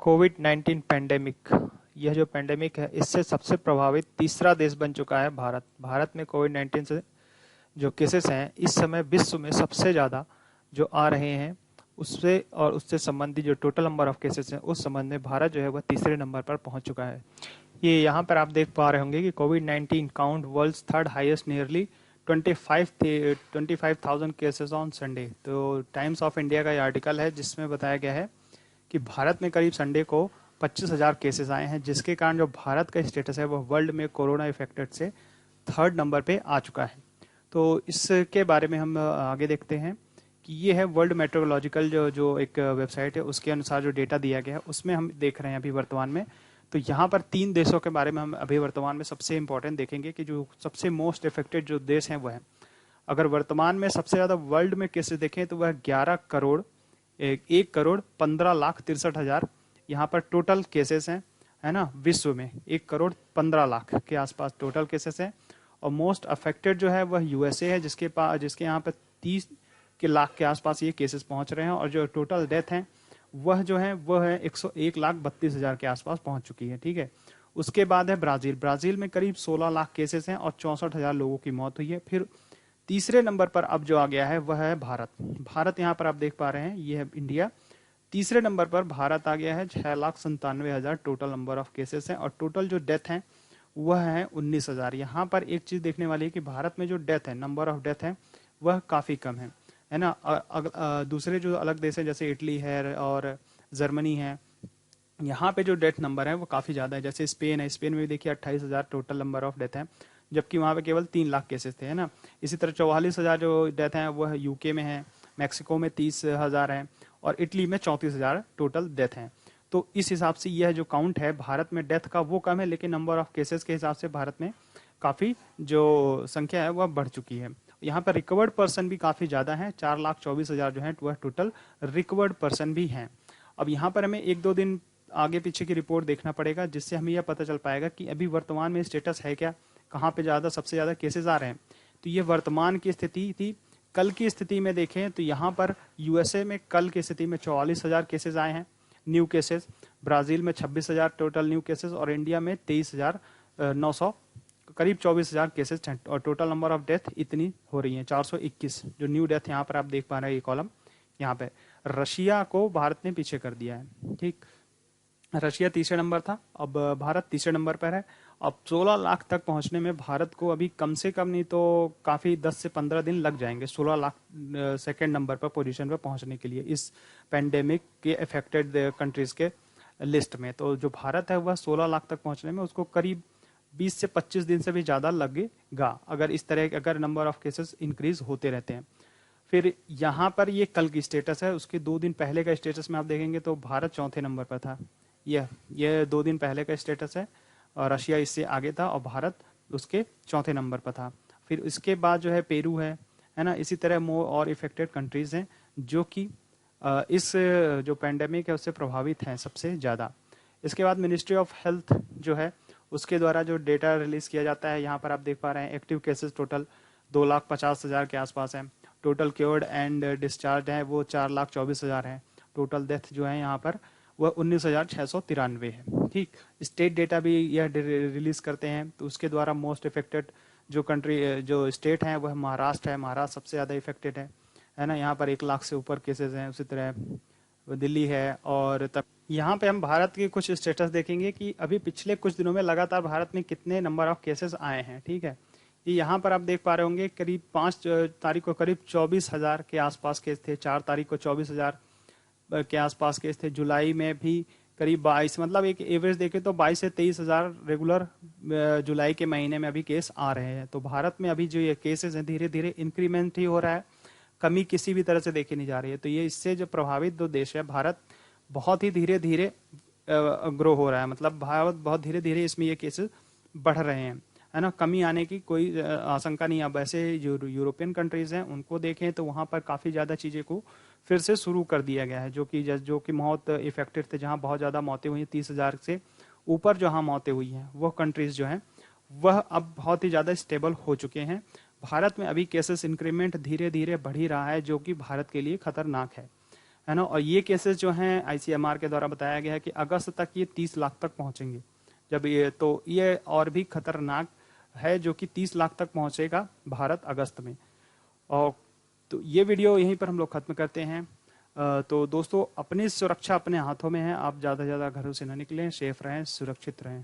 Covid 19 pandemic. यह जो pandemic है इससे सबसे प्रभावित तीसरा देश बन चुका है भारत। भारत में कोविड 19 से जो केसेस हैं इस समय विश्व में सबसे ज़्यादा जो आ रहे हैं उससे और उससे संबंधित जो टोटल नंबर ऑफ केसेस हैं उस संबंध में भारत जो है वह तीसरे नंबर पर पहुंच चुका है। ये यहाँ पर आप देख पा रहे होंगे कि covid 19 count world's third highest nearly 25,000 cases on Sunday. तो टाइम्स ऑफ इंडिया का ये आर्टिकल है जिसमें बताया गया है कि भारत में करीब संडे को 25,000 केसेस आए हैं, जिसके कारण जो भारत का स्टेटस है वह वर्ल्ड में कोरोना इफेक्टेड से थर्ड नंबर पे आ चुका है। तो इसके बारे में हम आगे देखते हैं कि ये है वर्ल्ड मेट्रोलॉजिकल जो एक वेबसाइट है, उसके अनुसार जो डेटा दिया गया है उसमें हम देख रहे हैं अभी वर्तमान में। तो यहाँ पर 3 देशों के बारे में हम अभी वर्तमान में सबसे इंपॉर्टेंट देखेंगे कि जो सबसे मोस्ट इफेक्टेड जो देश हैं वह है। अगर वर्तमान में सबसे ज़्यादा वर्ल्ड में केसेस देखें तो वह 1,15,63,हजार यहाँ पर टोटल केसेस हैं, है ना। विश्व में 1,15,00,000 के आसपास टोटल केसेस हैं। और मोस्ट अफेक्टेड जो है वह यूएसए है, जिसके यहाँ पर 30 के लाख के आसपास ये केसेस पहुंच रहे हैं। और जो टोटल डेथ हैं वह जो है वह है 101,32,000 के आसपास पहुंच चुकी है। ठीक है। उसके बाद है ब्राजील। ब्राजील में करीब 16 लाख केसेस हैं और 64,000 लोगों की मौत हुई है। फिर तीसरे नंबर पर अब जो आ गया है वह है भारत। भारत यहाँ पर आप देख पा रहे हैं, ये है इंडिया। तीसरे नंबर पर भारत आ गया है। 6,97,000 टोटल नंबर ऑफ केसेस हैं और टोटल जो डेथ हैं वह है 19,000। यहाँ पर एक चीज देखने वाली है कि भारत में जो डेथ है, नंबर ऑफ डेथ है वह काफी कम है ना। दूसरे जो अलग देश है जैसे इटली है और जर्मनी है, यहाँ पे जो डेथ नंबर है वो काफी ज्यादा है। जैसे स्पेन है, स्पेन में भी देखिए 28,000 टोटल नंबर ऑफ डेथ है, जबकि वहाँ पे केवल 3 लाख केसेस थे, है ना। इसी तरह 44,000 जो डेथ है वह यूके में है, मैक्सिको में 30,000 है और इटली में 34,000 टोटल डेथ हैं। तो इस हिसाब से यह जो काउंट है भारत में डेथ का वो कम है, लेकिन नंबर ऑफ केसेस के हिसाब से भारत में काफ़ी जो संख्या है वह बढ़ चुकी है। यहाँ पर रिकवर्ड पर्सन भी काफ़ी ज़्यादा हैं, 4,24,000 जो है वह टोटल रिकवर्ड पर्सन भी हैं। अब यहाँ पर हमें 1-2 दिन आगे पीछे की रिपोर्ट देखना पड़ेगा, जिससे हमें यह पता चल पाएगा कि अभी वर्तमान में स्टेटस है क्या, कहाँ पे सबसे ज़्यादा केसेस आ रहे हैं। तो ये वर्तमान की स्थिति थी। कल की स्थिति में देखें तो यहाँ पर यूएसए में कल की स्थिति में 44,000 केसेस आए हैं, न्यू केसेस। ब्राजील में 26,000 टोटल न्यू केसेस और इंडिया में 23,900, करीब 24,000 केसेस हैं। और टोटल नंबर ऑफ डेथ इतनी हो रही है 421 जो न्यू डेथ यहाँ पर आप देख पा रहे हैं, ये कॉलम यहाँ पे। रशिया को भारत ने पीछे कर दिया है। ठीक, रशिया तीसरे नंबर था, अब भारत तीसरे नंबर पर है। अब 16 लाख तक पहुंचने में भारत को अभी कम से कम नहीं तो काफी 10 से 15 दिन लग जाएंगे 16 लाख सेकेंड नंबर पर पोजीशन पर पहुंचने के लिए इस पैंडेमिक के अफेक्टेड कंट्रीज के लिस्ट में। तो जो भारत है वह 16 लाख तक पहुंचने में उसको करीब 20 से 25 दिन से भी ज़्यादा लगेगा, अगर इस तरह अगर नंबर ऑफ केसेस इंक्रीज होते रहते हैं। फिर यहाँ पर ये कल की स्टेटस है, उसके 2 दिन पहले का स्टेटस में आप देखेंगे तो भारत चौथे नंबर पर था। ये 2 दिन पहले का स्टेटस है और रशिया इससे आगे था और भारत उसके चौथे नंबर पर था। फिर इसके बाद जो है पेरू है ना। इसी तरह मोर और इफेक्टेड कंट्रीज हैं जो कि इस जो पैंडेमिक है उससे प्रभावित हैं सबसे ज़्यादा। इसके बाद मिनिस्ट्री ऑफ हेल्थ जो है उसके द्वारा जो डेटा रिलीज किया जाता है, यहाँ पर आप देख पा रहे हैं एक्टिव केसेस टोटल 2,50,000 के आसपास है। टोटल क्योर्ड एंड डिस्चार्ज है वो 4,24,000 है। टोटल डेथ जो है यहाँ पर वह 19,693 है। ठीक, स्टेट डेटा भी यह रिलीज करते हैं, तो उसके द्वारा मोस्ट इफेक्टेड जो कंट्री जो स्टेट है वह महाराष्ट्र है। महाराष्ट्र सबसे ज़्यादा इफेक्टेड है ना। यहाँ पर 1 लाख से ऊपर केसेस हैं। उसी तरह दिल्ली है। और तब यहाँ पे हम भारत के कुछ स्टेटस देखेंगे कि अभी पिछले कुछ दिनों में लगातार भारत में कितने नंबर ऑफ केसेस आए हैं। ठीक है, ये यहाँ पर आप देख पा रहे होंगे करीब 5 तारीख को करीब 24,000 के आसपास केस थे। 4 तारीख को 24,000 के आसपास केस थे। जुलाई में भी करीब 22, मतलब एक एवरेज देखें तो 22 से 23,000 रेगुलर जुलाई के महीने में अभी केस आ रहे हैं। तो भारत में अभी जो ये केसेस हैं धीरे धीरे इंक्रीमेंट ही हो रहा है, कमी किसी भी तरह से देखी नहीं जा रही है। तो ये इससे जो प्रभावित जो देश है भारत बहुत ही धीरे धीरे ग्रो हो रहा है, मतलब भारत बहुत धीरे धीरे इसमें ये केसेस बढ़ रहे हैं, है ना। कमी आने की कोई आशंका नहीं है। अब ऐसे जो यूरोपियन कंट्रीज हैं उनको देखें तो वहाँ पर काफ़ी ज़्यादा चीज़ें को फिर से शुरू कर दिया गया है, जो कि मौत इफेक्टेड थे, जहाँ बहुत ज़्यादा मौतें हुई हैं, 30,000 से ऊपर जहाँ मौतें हुई हैं, वो कंट्रीज जो हैं वह अब बहुत ही ज़्यादा स्टेबल हो चुके हैं। भारत में अभी केसेस इंक्रीमेंट धीरे धीरे बढ़ ही रहा है, जो कि भारत के लिए खतरनाक है। है ना। और ये केसेस जो हैं ICMR के द्वारा बताया गया है कि अगस्त तक ये 30 लाख तक पहुंचेंगे। जब ये और भी खतरनाक है जो कि 30 लाख तक पहुंचेगा भारत अगस्त में। और तो ये वीडियो यहीं पर हम लोग खत्म करते हैं। तो दोस्तों, अपनी सुरक्षा अपने हाथों में है। आप ज़्यादा से ज़्यादा घरों से ना निकलें, सेफ रहें, सुरक्षित रहें।